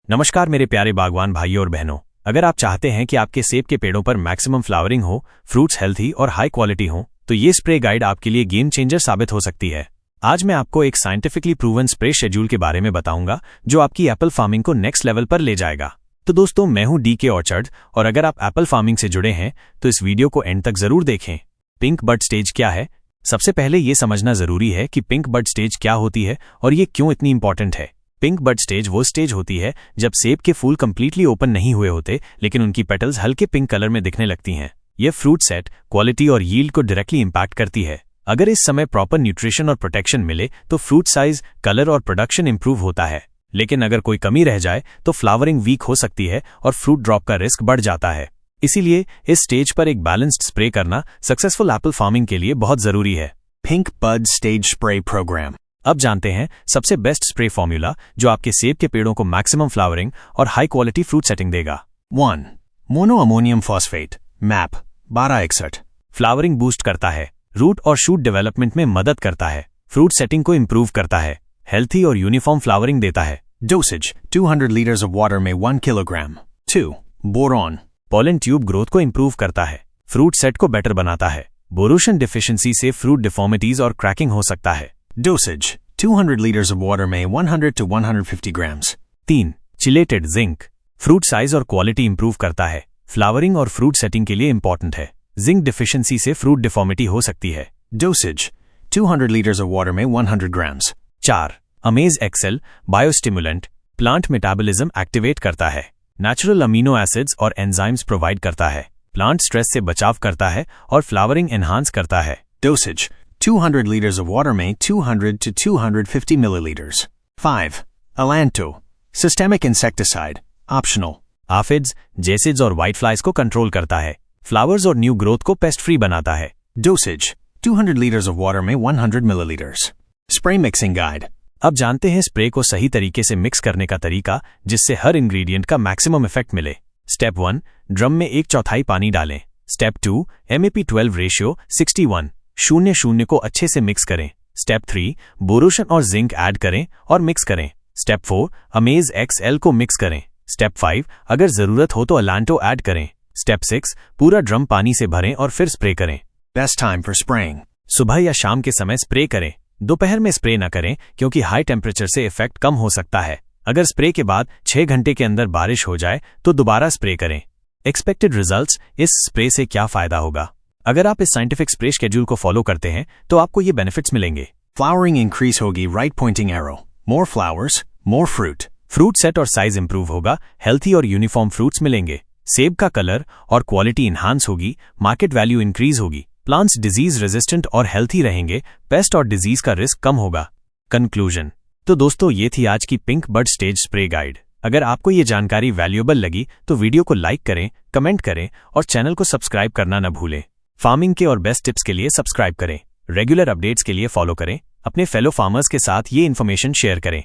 नमस्कार मेरे प्यारे बागवान भाइयों और बहनों। अगर आप चाहते हैं कि आपके सेब के पेड़ों पर मैक्सिमम फ्लावरिंग हो, फ्रूट्स हेल्थी और हाई क्वालिटी हो, तो ये स्प्रे गाइड आपके लिए गेम चेंजर साबित हो सकती है। आज मैं आपको एक साइंटिफिकली प्रूवन स्प्रे शेड्यूल के बारे में बताऊंगा जो आपकी एप्पल फार्मिंग को नेक्स्ट लेवल पर ले जाएगा। तो दोस्तों, मैं हूं DK ऑर्चर्ड और अगर आप एप्पल फार्मिंग से जुड़े हैं तो इस वीडियो को एंड तक जरूर देखें। पिंक बड स्टेज क्या है? सबसे पहले ये समझना जरूरी है कि पिंक बड स्टेज क्या होती है और ये क्यों इतनी इंपॉर्टेंट है। पिंक बड स्टेज वो स्टेज होती है जब सेब के फूल कंप्लीटली ओपन नहीं हुए होते लेकिन उनकी पेटल्स हल्के पिंक कलर में दिखने लगती हैं। ये फ्रूट सेट, क्वालिटी और यील्ड को डायरेक्टली इंपैक्ट करती है। अगर इस समय प्रॉपर न्यूट्रिशन और प्रोटेक्शन मिले तो फ्रूट साइज, कलर और प्रोडक्शन इंप्रूव होता है, लेकिन अगर कोई कमी रह जाए तो फ्लावरिंग वीक हो सकती है और फ्रूट ड्रॉप का रिस्क बढ़ जाता है। इसीलिए इस स्टेज पर एक बैलेंस्ड स्प्रे करना सक्सेसफुल एप्पल फार्मिंग के लिए बहुत जरूरी है। पिंक बड स्टेज स्प्रे प्रोग्राम। अब जानते हैं सबसे बेस्ट स्प्रे फॉर्मूला जो आपके सेब के पेड़ों को मैक्सिमम फ्लावरिंग और हाई क्वालिटी फ्रूट सेटिंग देगा। 1. Mono ammonium phosphate map 1261। Flowering boost करता है, रूट और शूट डेवलपमेंट में मदद करता है, फ्रूट सेटिंग को इंप्रूव करता है, हेल्थी और यूनिफॉर्म फ्लावरिंग देता है। डोसेज 200 लीटर्स ऑफ वाटर में 1 kilogram. 2. Boron pollen tube growth को इंप्रूव करता है, फ्रूट सेट को बेटर बनाता है। बोरोशन डिफिशियंसी से फ्रूट डिफॉर्मिटीज और क्रैकिंग हो सकता है। Dosage 200 liters of water में 100 to 150 grams। 3. Chelated zinc fruit size और क्वालिटी इंप्रूव करता है, फ्लावरिंग और फ्रूट सेटिंग के लिए इंपॉर्टेंट है। जिंक डिफिशियंसी से फ्रूट डिफॉर्मिटी हो सकती है। Dosage 200 liters of water में 100 grams। 4. Amaze Excel biostimulant plant metabolism activate करता है, नेचुरल अमीनो एसिड्स और एंजाइम्स प्रोवाइड करता है, प्लांट स्ट्रेस से बचाव करता है और फ्लावरिंग एनहांस करता है। Dosage 200 liters of water में 200 to 250 milliliters। 5. Alanto systemic insecticide optional aphids, jassids और व्हाइट फ्लाइज को कंट्रोल करता है, फ्लावर्स और न्यू ग्रोथ को पेस्ट फ्री बनाता है। Dosage 200 liters of water में 100 milliliters। Spray mixing guide। अब जानते हैं स्प्रे को सही तरीके से मिक्स करने का तरीका जिससे हर इंग्रेडिएंट का मैक्सिमम इफेक्ट मिले। स्टेप 1, ड्रम में 1/4 पानी डालें। स्टेप 2, MAP12 रेशियो 61:0:0 को अच्छे से मिक्स करें। स्टेप 3, बोरोशन और जिंक ऐड करें और मिक्स करें। स्टेप 4, अमेज XL को मिक्स करें। स्टेप 5, अगर जरूरत हो तो अलांटो ऐड करें। स्टेप 6, पूरा ड्रम पानी से भरें और फिर स्प्रे करें। बेस्ट टाइम फॉर स्प्रेइंग सुबह या शाम के समय स्प्रे करें, दोपहर में स्प्रे न करें क्योंकि हाई टेम्परेचर से इफेक्ट कम हो सकता है। अगर स्प्रे के बाद 6 घंटे के अंदर बारिश हो जाए तो दोबारा स्प्रे करें। एक्सपेक्टेड रिजल्ट्स, इस स्प्रे से क्या फायदा होगा? अगर आप इस साइंटिफिक स्प्रे शेड्यूल को फॉलो करते हैं तो आपको ये बेनिफिट्स मिलेंगे। फ्लावरिंग इंक्रीज होगी, राइट पॉइंटिंग एरो, मोर फ्लावर्स, मोर फ्रूट। फ्रूट सेट और साइज इंप्रूव होगा, हेल्थी और यूनिफॉर्म फ्रूट्स मिलेंगे। सेब का कलर और क्वालिटी इन्हांस होगी, मार्केट वैल्यू इंक्रीज होगी, प्लांट्स डिजीज रेजिस्टेंट और हेल्थी रहेंगे, पेस्ट और डिजीज का रिस्क कम होगा। कंक्लूजन। तो दोस्तों, ये थी आज की पिंक बड स्टेज स्प्रे गाइड। अगर आपको ये जानकारी वैल्यूएबल लगी तो वीडियो को लाइक करें, कमेंट करें और चैनल को सब्सक्राइब करना न भूलें। फार्मिंग के और बेस्ट टिप्स के लिए सब्सक्राइब करें, रेगुलर अपडेट्स के लिए फॉलो करें, अपने फेलो फार्मर्स के साथ ये इन्फॉर्मेशन शेयर करें।